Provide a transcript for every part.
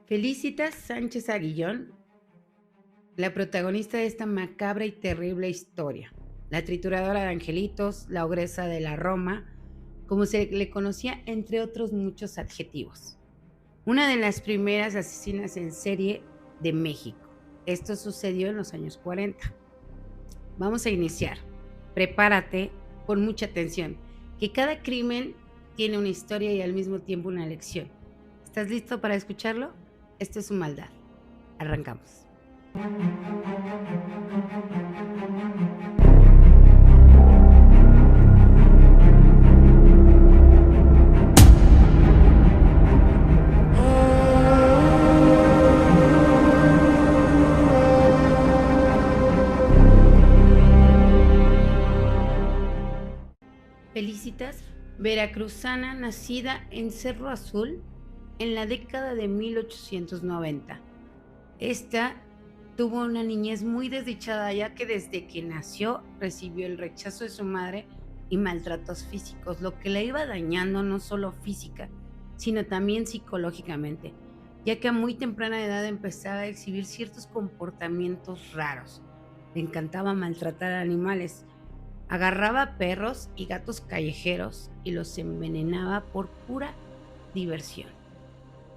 Felicitas Sánchez Aguillón, la protagonista de esta macabra y terrible historia, la trituradora de angelitos, la ogresa de la Roma, como se le conocía entre otros muchos adjetivos. Una de las primeras asesinas en serie de México. Esto sucedió en los años 40. Vamos a iniciar. Prepárate con mucha atención, que cada crimen tiene una historia y al mismo tiempo una lección. ¿Estás listo para escucharlo? Esto es su maldad. Arrancamos. Felicitas, veracruzana, nacida en Cerro Azul en la década de 1890. Esta tuvo una niñez muy desdichada, ya que desde que nació recibió el rechazo de su madre y maltratos físicos, lo que la iba dañando no solo física, sino también psicológicamente, ya que a muy temprana edad empezaba a exhibir ciertos comportamientos raros. Le encantaba maltratar a animales. Agarraba perros y gatos callejeros y los envenenaba por pura diversión.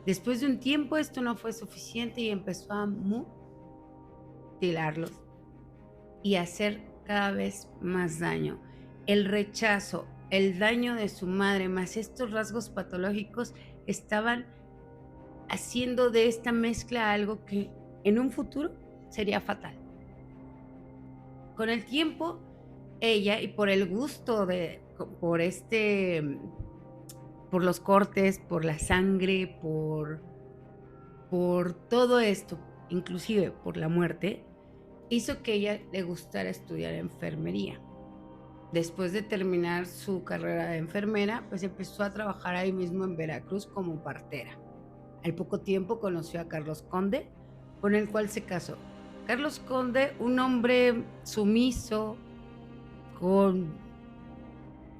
Después de un tiempo esto no fue suficiente y empezó a mutilarlos y hacer cada vez más daño. El rechazo, el daño de su madre, más estos rasgos patológicos estaban haciendo de esta mezcla algo que en un futuro sería fatal. Con el tiempo, ella, y por el gusto por los cortes, por la sangre, por todo esto, inclusive por la muerte, hizo que ella le gustara estudiar enfermería. Después de terminar su carrera de enfermera, pues empezó a trabajar ahí mismo en Veracruz como partera. Al poco tiempo conoció a Carlos Conde, con el cual se casó. Carlos Conde, un hombre sumiso, con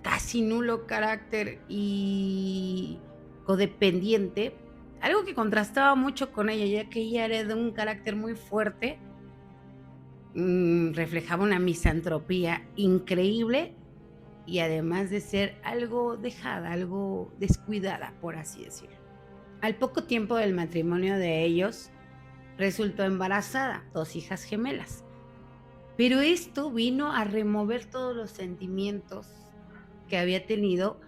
casi nulo carácter y codependiente, algo que contrastaba mucho con ella, ya que ella era de un carácter muy fuerte, reflejaba una misantropía increíble y además de ser algo dejada, algo descuidada, por así decirlo. Al poco tiempo del matrimonio de ellos, resultó embarazada, 2 hijas gemelas. Pero esto vino a remover todos los sentimientos que había tenido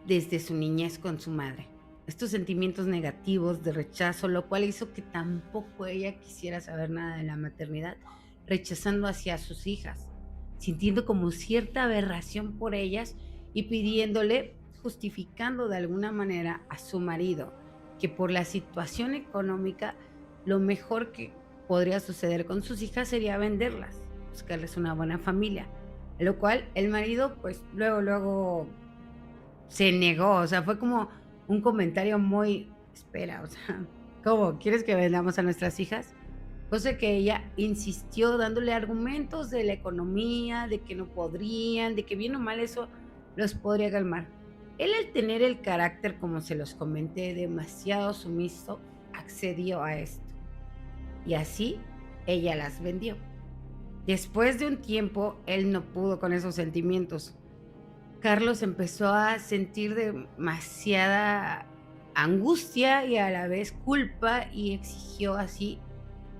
desde su niñez con su madre. Estos sentimientos negativos de rechazo, lo cual hizo que tampoco ella quisiera saber nada de la maternidad, rechazando hacia sus hijas, sintiendo como cierta aberración por ellas y pidiéndole, justificando de alguna manera a su marido, que por la situación económica, lo mejor que podría suceder con sus hijas sería venderlas, buscarles una buena familia. A lo cual el marido, pues luego se negó, o sea, fue como un comentario muy, espera, o sea, ¿cómo? ¿Quieres que vendamos a nuestras hijas? Cosa que ella insistió dándole argumentos de la economía, de que no podrían, de que bien o mal eso los podría calmar. Él al tener el carácter, como se los comenté, demasiado sumiso, accedió a esto. Y así ella las vendió. Después de un tiempo, él no pudo con esos sentimientos. Carlos empezó a sentir demasiada angustia y a la vez culpa y exigió así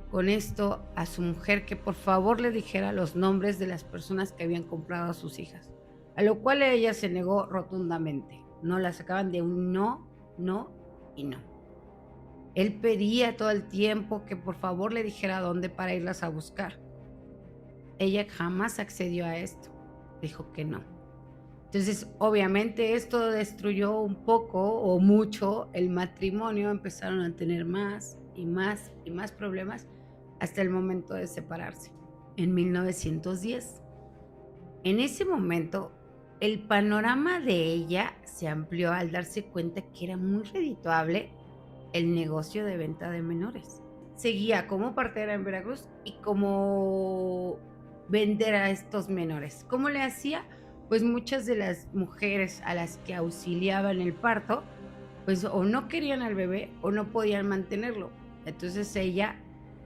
con esto a su mujer que por favor le dijera los nombres de las personas que habían comprado a sus hijas, a lo cual ella se negó rotundamente. No la sacaban de un no, no y no. Él pedía todo el tiempo que por favor le dijera dónde para irlas a buscar. Ella jamás accedió a esto, dijo que no. Entonces, obviamente esto destruyó un poco o mucho el matrimonio, empezaron a tener más y más y más problemas hasta el momento de separarse, en 1910. En ese momento, el panorama de ella se amplió al darse cuenta que era muy redituable el negocio de venta de menores. Seguía como partera en Veracruz y como vender a estos menores. ¿Cómo le hacía? Pues muchas de las mujeres a las que auxiliaba en el parto pues o no querían al bebé o no podían mantenerlo. Entonces ella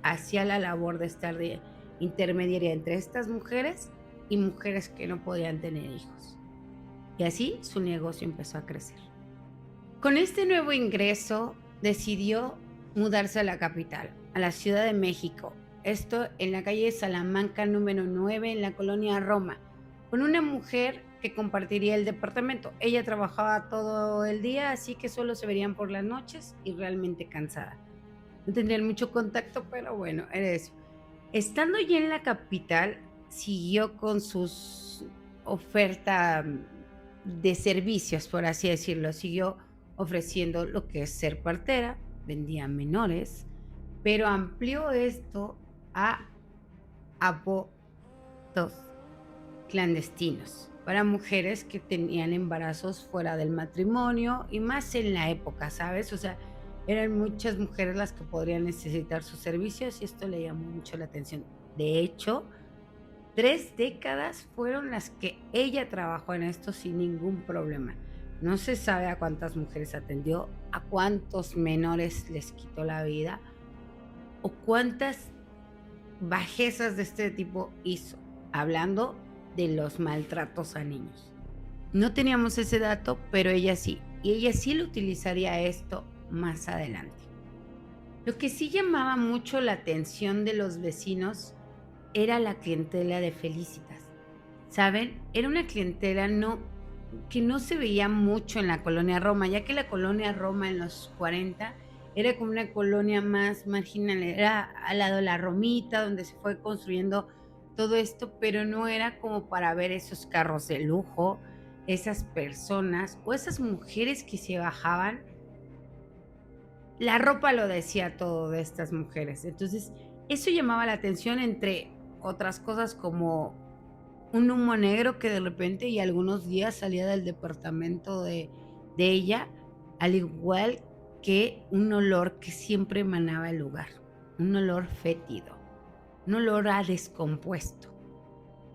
hacía la labor de estar de intermediaria entre estas mujeres y mujeres que no podían tener hijos. Y así su negocio empezó a crecer. Con este nuevo ingreso decidió mudarse a la capital, a la Ciudad de México. Esto en la calle Salamanca número 9 en la colonia Roma, con una mujer que compartiría el departamento. Ella trabajaba todo el día, así que solo se verían por las noches y realmente cansada. No tendrían mucho contacto, pero bueno, era eso. Estando ya en la capital, siguió con sus oferta de servicios, por así decirlo. Siguió ofreciendo lo que es ser partera, vendía menores, pero amplió esto a abortos clandestinos para mujeres que tenían embarazos fuera del matrimonio y más en la época, ¿sabes? O sea, eran muchas mujeres las que podrían necesitar sus servicios y esto le llamó mucho la atención. De hecho, 3 décadas fueron las que ella trabajó en esto sin ningún problema. No se sabe a cuántas mujeres atendió, a cuántos menores les quitó la vida o cuántas bajezas de este tipo hizo, hablando de los maltratos a niños. No teníamos ese dato, pero ella sí, y ella sí lo utilizaría esto más adelante. Lo que sí llamaba mucho la atención de los vecinos era la clientela de Felicitas. ¿Saben? Era una clientela que no se veía mucho en la colonia Roma, ya que la colonia Roma en los 40 era como una colonia más marginal, era al lado de la Romita, donde se fue construyendo todo esto, pero no era como para ver esos carros de lujo, esas personas o esas mujeres que se bajaban. La ropa lo decía todo de estas mujeres. Entonces, eso llamaba la atención entre otras cosas como un humo negro que de repente y algunos días salía del departamento de ella, al igual que un olor que siempre emanaba el lugar, un olor fétido, un olor a descompuesto.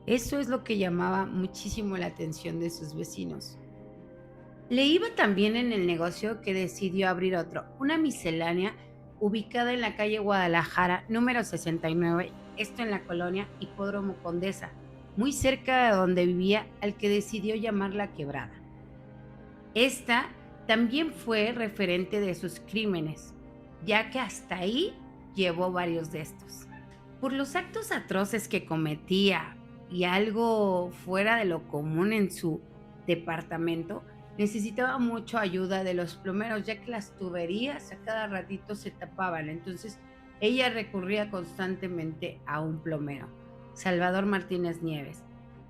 Eso es lo que llamaba muchísimo la atención de sus vecinos. Le iba también en el negocio que decidió abrir otro, una miscelánea ubicada en la calle Guadalajara, número 69, esto en la colonia Hipódromo Condesa, muy cerca de donde vivía, al que decidió llamar La Quebrada. Esta también fue referente de sus crímenes, ya que hasta ahí llevó varios de estos. Por los actos atroces que cometía y algo fuera de lo común en su departamento, necesitaba mucho ayuda de los plomeros, ya que las tuberías a cada ratito se tapaban. Entonces, ella recurría constantemente a un plomero, Salvador Martínez Nieves,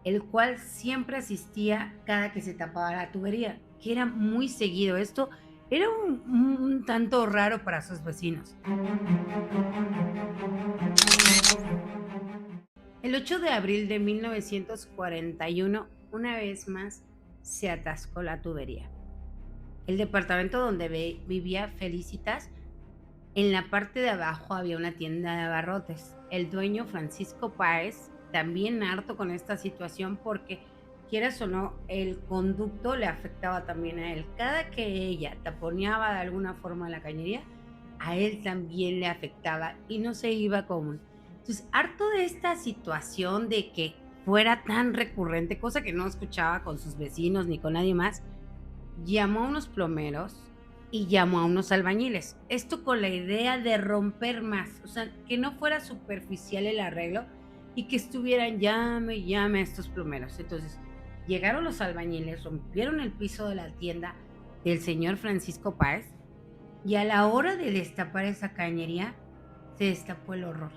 el cual siempre asistía cada que se tapaba la tubería, que era muy seguido. Esto era un tanto raro para sus vecinos. El 8 de abril de 1941, una vez más, se atascó la tubería. El departamento donde vivía Felicitas, en la parte de abajo había una tienda de abarrotes. El dueño, Francisco Páez, también harto con esta situación porque, quieras o no, el conducto le afectaba también a él. Cada que ella taponeaba de alguna forma la cañería, a él también le afectaba y no se iba común. Entonces, harto de esta situación de que fuera tan recurrente, cosa que no escuchaba con sus vecinos ni con nadie más, llamó a unos plomeros y llamó a unos albañiles. Esto con la idea de romper más, o sea, que no fuera superficial el arreglo y que estuvieran llame y llame a estos plomeros. Entonces, llegaron los albañiles, rompieron el piso de la tienda del señor Francisco Páez y a la hora de destapar esa cañería, se destapó el horror.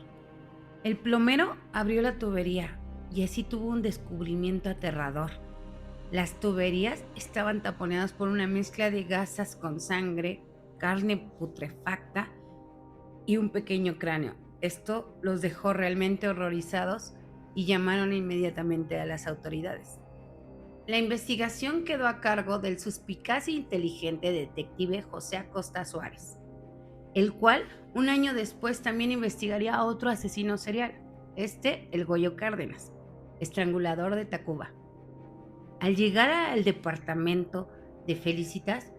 El plomero abrió la tubería y así tuvo un descubrimiento aterrador. Las tuberías estaban taponeadas por una mezcla de gasas con sangre, carne putrefacta y un pequeño cráneo. Esto los dejó realmente horrorizados y llamaron inmediatamente a las autoridades. La investigación quedó a cargo del suspicaz e inteligente detective José Acosta Suárez, el cual un año después también investigaría a otro asesino serial, el Goyo Cárdenas, estrangulador de Tacuba. Al llegar al departamento de Felicitas,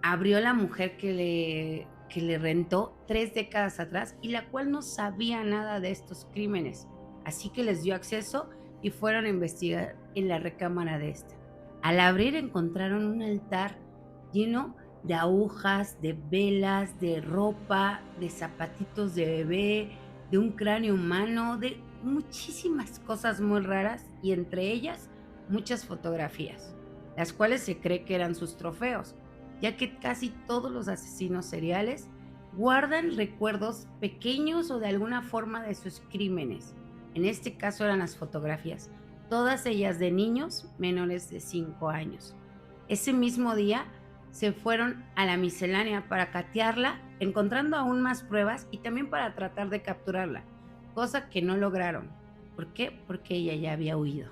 abrió la mujer que le rentó 3 décadas atrás y la cual no sabía nada de estos crímenes. Así que les dio acceso y fueron a investigar en la recámara de esta. Al abrir encontraron un altar lleno de agujas, de velas, de ropa, de zapatitos de bebé, de un cráneo humano, de muchísimas cosas muy raras y entre ellas muchas fotografías, las cuales se cree que eran sus trofeos, ya que casi todos los asesinos seriales guardan recuerdos pequeños o de alguna forma de sus crímenes. En este caso eran las fotografías, todas ellas de niños menores de 5 años. Ese mismo día se fueron a la miscelánea para catearla, encontrando aún más pruebas y también para tratar de capturarla, cosa que no lograron. ¿Por qué? Porque ella ya había huido.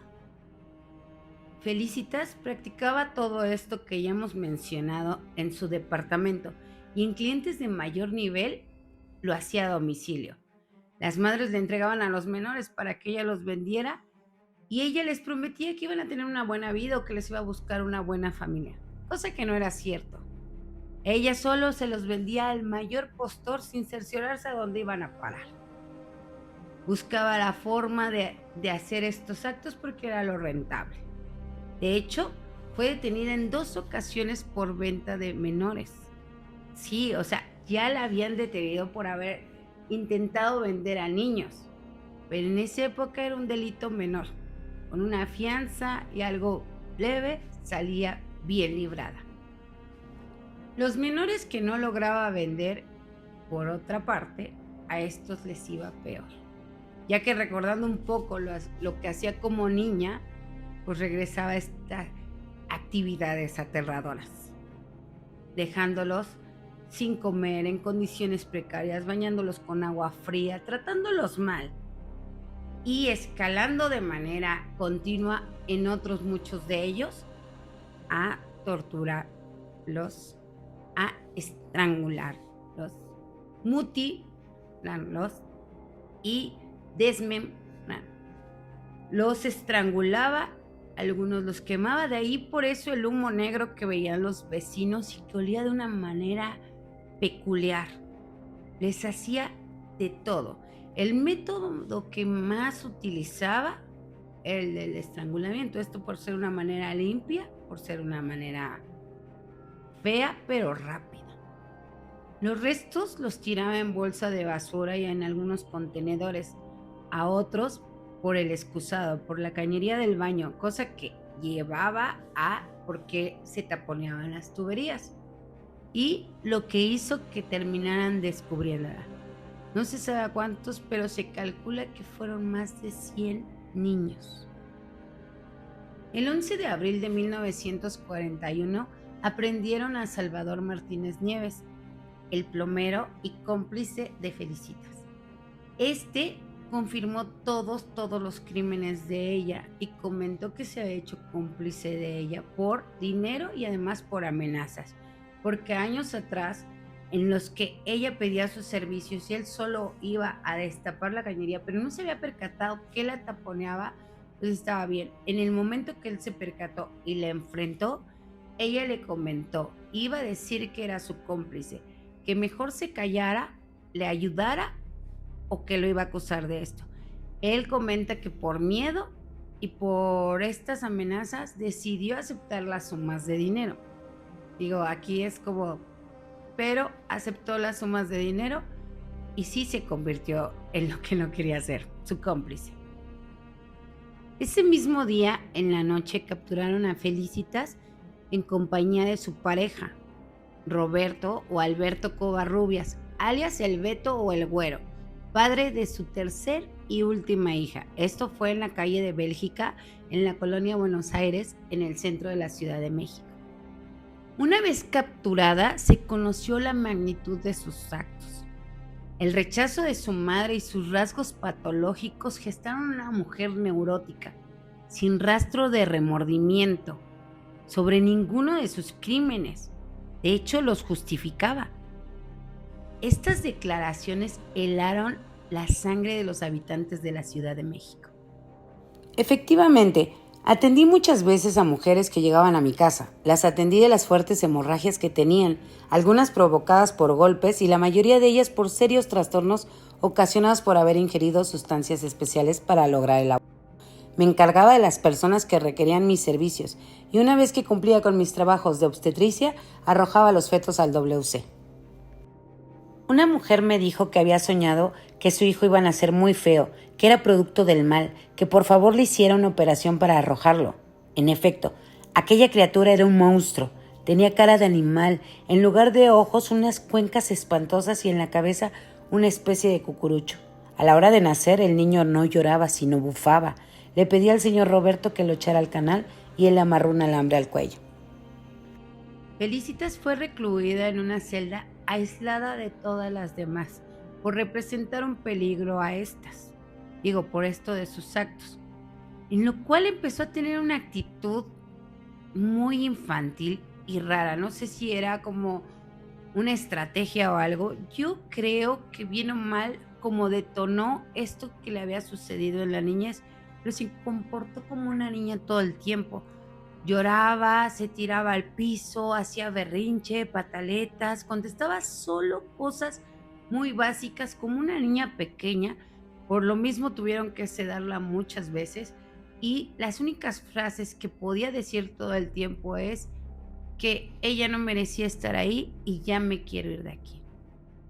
Felicitas practicaba todo esto que ya hemos mencionado en su departamento y en clientes de mayor nivel lo hacía a domicilio. Las madres le entregaban a los menores para que ella los vendiera y ella les prometía que iban a tener una buena vida o que les iba a buscar una buena familia, cosa que no era cierto. Ella solo se los vendía al mayor postor sin cerciorarse a dónde iban a parar. Buscaba la forma de hacer estos actos porque era lo rentable. De hecho, fue detenida en 2 ocasiones por venta de menores. Sí, o sea, ya la habían detenido por haber intentado vender a niños, pero en esa época era un delito menor. Con una fianza y algo leve salía bien librada. Los menores que no lograba vender, por otra parte, a estos les iba peor, ya que recordando un poco lo que hacía como niña, pues regresaba a estas actividades aterradoras, dejándolos sin comer, en condiciones precarias, bañándolos con agua fría, tratándolos mal y escalando de manera continua en otros muchos de ellos a torturarlos, a estrangularlos, mutilarlos y desmembrar. Los estrangulaba, algunos los quemaba, de ahí por eso el humo negro que veían los vecinos y que olía de una manera peculiar. Les hacía de todo. El método que más utilizaba, el del estrangulamiento, esto por ser una manera limpia, por ser una manera fea pero rápida. Los restos los tiraba en bolsa de basura y en algunos contenedores, a otros por el excusado, por la cañería del baño, cosa que llevaba a porque se taponeaban las tuberías y lo que hizo que terminaran descubriéndola. No se sabe a cuántos, pero se calcula que fueron más de 100 niños. El 11 de abril de 1941 aprendieron a Salvador Martínez Nieves, el plomero y cómplice de Felicitas. Este confirmó todos los crímenes de ella y comentó que se había hecho cómplice de ella por dinero y además por amenazas, porque años atrás, en los que ella pedía sus servicios y él solo iba a destapar la cañería, pero no se había percatado que la taponeaba, pues estaba bien. En el momento que él se percató y la enfrentó, ella le comentó, iba a decir que era su cómplice, que mejor se callara, le ayudara o que lo iba a acusar de esto. Él comenta que por miedo y por estas amenazas decidió aceptar las sumas de dinero. Digo, aquí es como, pero aceptó las sumas de dinero y sí se convirtió en lo que no quería hacer, su cómplice. Ese mismo día, en la noche, capturaron a Felicitas en compañía de su pareja, Roberto o Alberto Covarrubias, alias el Beto o el Güero, padre de su tercer y última hija. Esto fue en la calle de Bélgica, en la colonia Buenos Aires, en el centro de la Ciudad de México. Una vez capturada, se conoció la magnitud de sus actos. El rechazo de su madre y sus rasgos patológicos gestaron una mujer neurótica, sin rastro de remordimiento sobre ninguno de sus crímenes. De hecho, los justificaba. Estas declaraciones helaron la sangre de los habitantes de la Ciudad de México. Efectivamente, Atendí muchas veces a mujeres que llegaban a mi casa. Las atendí de las fuertes hemorragias que tenían, algunas provocadas por golpes y la mayoría de ellas por serios trastornos ocasionados por haber ingerido sustancias especiales para lograr el aborto. Me encargaba de las personas que requerían mis servicios y una vez que cumplía con mis trabajos de obstetricia, arrojaba los fetos al WC. Una mujer me dijo que había soñado que su hijo iba a nacer muy feo, que era producto del mal, que por favor le hiciera una operación para arrojarlo. En efecto, aquella criatura era un monstruo. Tenía cara de animal, en lugar de ojos unas cuencas espantosas y en la cabeza una especie de cucurucho. A la hora de nacer el niño no lloraba sino bufaba. Le pedí al señor Roberto que lo echara al canal y él le amarró un alambre al cuello. Felicitas fue recluida en una celda aislada de todas las demás por representar un peligro a estas. Digo, por esto de sus actos. En lo cual empezó a tener una actitud muy infantil y rara. No sé si era como una estrategia o algo. Yo creo que bien o mal como detonó esto que le había sucedido en la niñez, pero se comportó como una niña todo el tiempo. Lloraba, se tiraba al piso, hacía berrinche, pataletas, contestaba solo cosas muy básicas como una niña pequeña. Por lo mismo tuvieron que sedarla muchas veces y las únicas frases que podía decir todo el tiempo es que ella no merecía estar ahí y ya me quiero ir de aquí.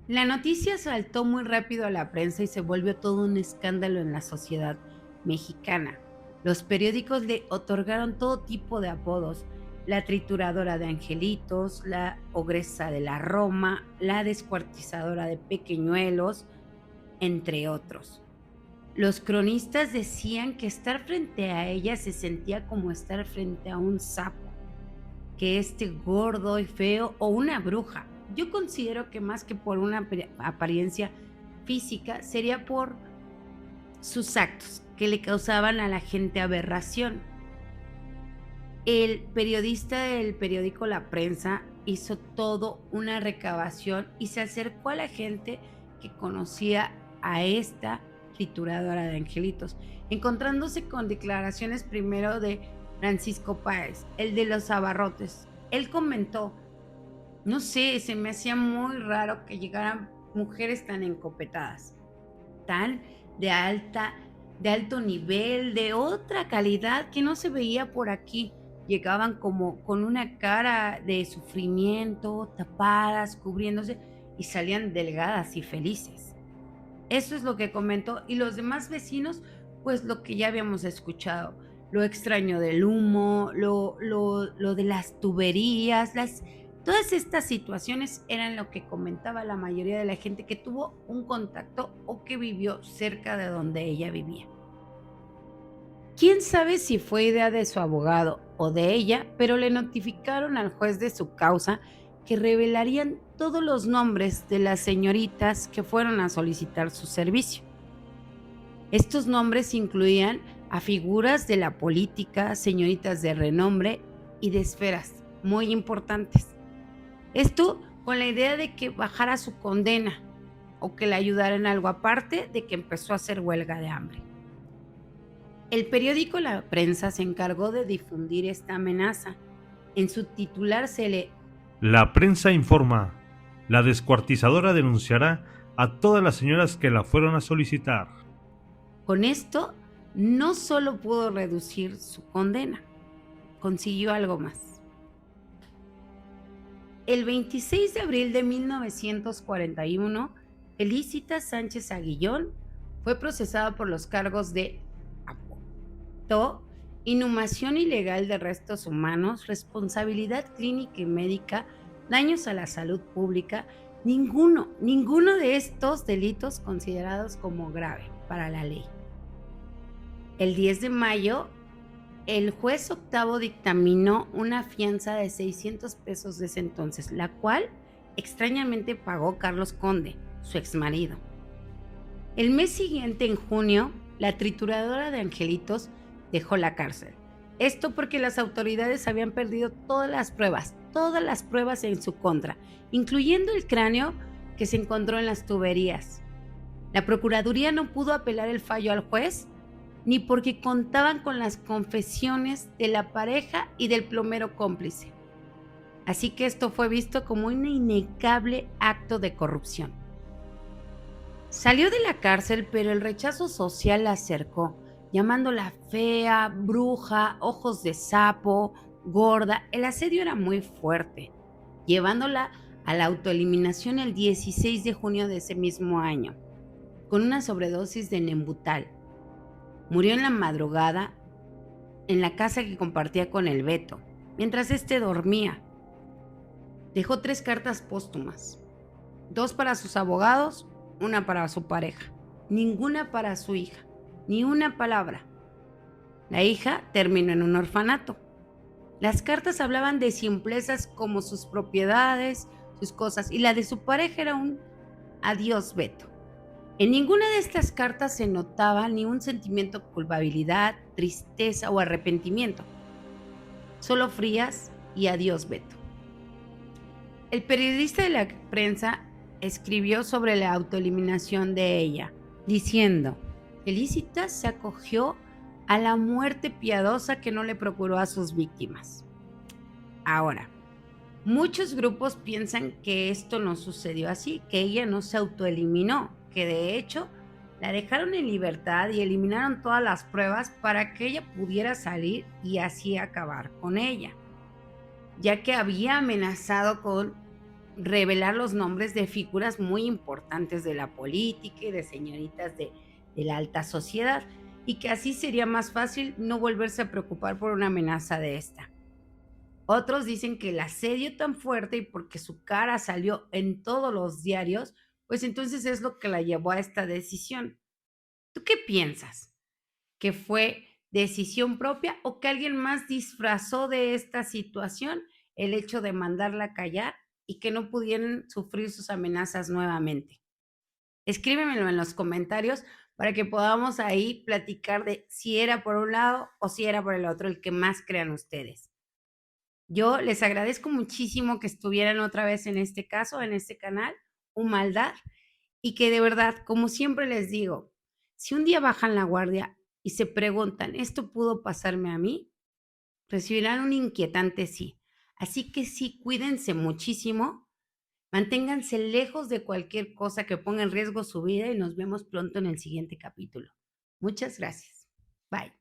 La noticia saltó muy rápido a la prensa y se volvió todo un escándalo en la sociedad mexicana. Los periódicos le otorgaron todo tipo de apodos: la trituradora de angelitos, la ogresa de la Roma, la descuartizadora de pequeñuelos, entre otros. Los cronistas decían que estar frente a ella se sentía como estar frente a un sapo, que gordo y feo o una bruja. Yo considero que más que por una apariencia física sería por sus actos que le causaban a la gente aberración. El periodista del periódico La Prensa hizo todo una recabación y se acercó a la gente que conocía a esta trituradora de angelitos, encontrándose con declaraciones primero de Francisco Páez, el de los abarrotes. Él comentó: no sé, se me hacía muy raro que llegaran mujeres tan encopetadas, tan de alto nivel, de otra calidad que no se veía por aquí. Llegaban como con una cara de sufrimiento, tapadas, cubriéndose, y salían delgadas y felices. Eso es lo que comentó. Y los demás vecinos, pues lo que ya habíamos escuchado: lo extraño del humo, lo de las tuberías, todas estas situaciones eran lo que comentaba la mayoría de la gente que tuvo un contacto o que vivió cerca de donde ella vivía. Quién sabe si fue idea de su abogado o de ella, pero le notificaron al juez de su causa que revelarían todos los nombres de las señoritas que fueron a solicitar su servicio. Estos nombres incluían a figuras de la política, señoritas de renombre y de esferas muy importantes. Esto con la idea de que bajara su condena o que le ayudara en algo, aparte de que empezó a hacer huelga de hambre. El periódico La Prensa se encargó de difundir esta amenaza. En su titular se lee: La prensa informa: la descuartizadora denunciará a todas las señoras que la fueron a solicitar. Con esto no solo pudo reducir su condena, consiguió algo más. El 26 de abril de 1941, Felicitas Sánchez Aguillón fue procesada por los cargos de aborto, inhumación ilegal de restos humanos, responsabilidad clínica y médica, daños a la salud pública. Ninguno de estos delitos considerados como grave para la ley. El 10 de mayo, el juez octavo dictaminó una fianza de 600 pesos de ese entonces, la cual extrañamente pagó Carlos Conde, su exmarido. El mes siguiente, en junio, la trituradora de angelitos dejó la cárcel. Esto porque las autoridades habían perdido todas las pruebas en su contra, incluyendo el cráneo que se encontró en las tuberías. La Procuraduría no pudo apelar el fallo al juez ni porque contaban con las confesiones de la pareja y del plomero cómplice. Así que esto fue visto como un innegable acto de corrupción. Salió de la cárcel, pero el rechazo social la acercó, llamándola fea, bruja, ojos de sapo, gorda. El asedio era muy fuerte, llevándola a la autoeliminación el 16 de junio de ese mismo año, con una sobredosis de Nembutal. Murió en la madrugada en la casa que compartía con el Beto, mientras éste dormía. Dejó 3 cartas póstumas, 2 para sus abogados, una para su pareja, ninguna para su hija, ni una palabra. La hija terminó en un orfanato. Las cartas hablaban de simplezas como sus propiedades, sus cosas, y la de su pareja era un adiós, Beto. En ninguna de estas cartas se notaba ni un sentimiento de culpabilidad, tristeza o arrepentimiento, solo frías y adiós, Beto. El periodista de la prensa escribió sobre la autoeliminación de ella, diciendo: Felicitas se acogió a la muerte piadosa que no le procuró a sus víctimas. Ahora, muchos grupos piensan que esto no sucedió así, que ella no se autoeliminó, que de hecho la dejaron en libertad y eliminaron todas las pruebas para que ella pudiera salir y así acabar con ella, ya que había amenazado con revelar los nombres de figuras muy importantes de la política y de señoritas de la alta sociedad, y que así sería más fácil no volverse a preocupar por una amenaza de esta. Otros dicen que el asedio tan fuerte y porque su cara salió en todos los diarios, pues entonces es lo que la llevó a esta decisión. ¿Tú qué piensas? ¿Que fue decisión propia o que alguien más disfrazó de esta situación el hecho de mandarla a callar y que no pudieran sufrir sus amenazas nuevamente? Escríbemelo en los comentarios para que podamos ahí platicar de si era por un lado o si era por el otro, el que más crean ustedes. Yo les agradezco muchísimo que estuvieran otra vez en este caso, en este canal, Humaldad, y que de verdad, como siempre les digo, si un día bajan la guardia y se preguntan, ¿esto pudo pasarme a mí?, recibirán un inquietante sí. Así que sí, cuídense muchísimo, manténganse lejos de cualquier cosa que ponga en riesgo su vida y nos vemos pronto en el siguiente capítulo. Muchas gracias. Bye.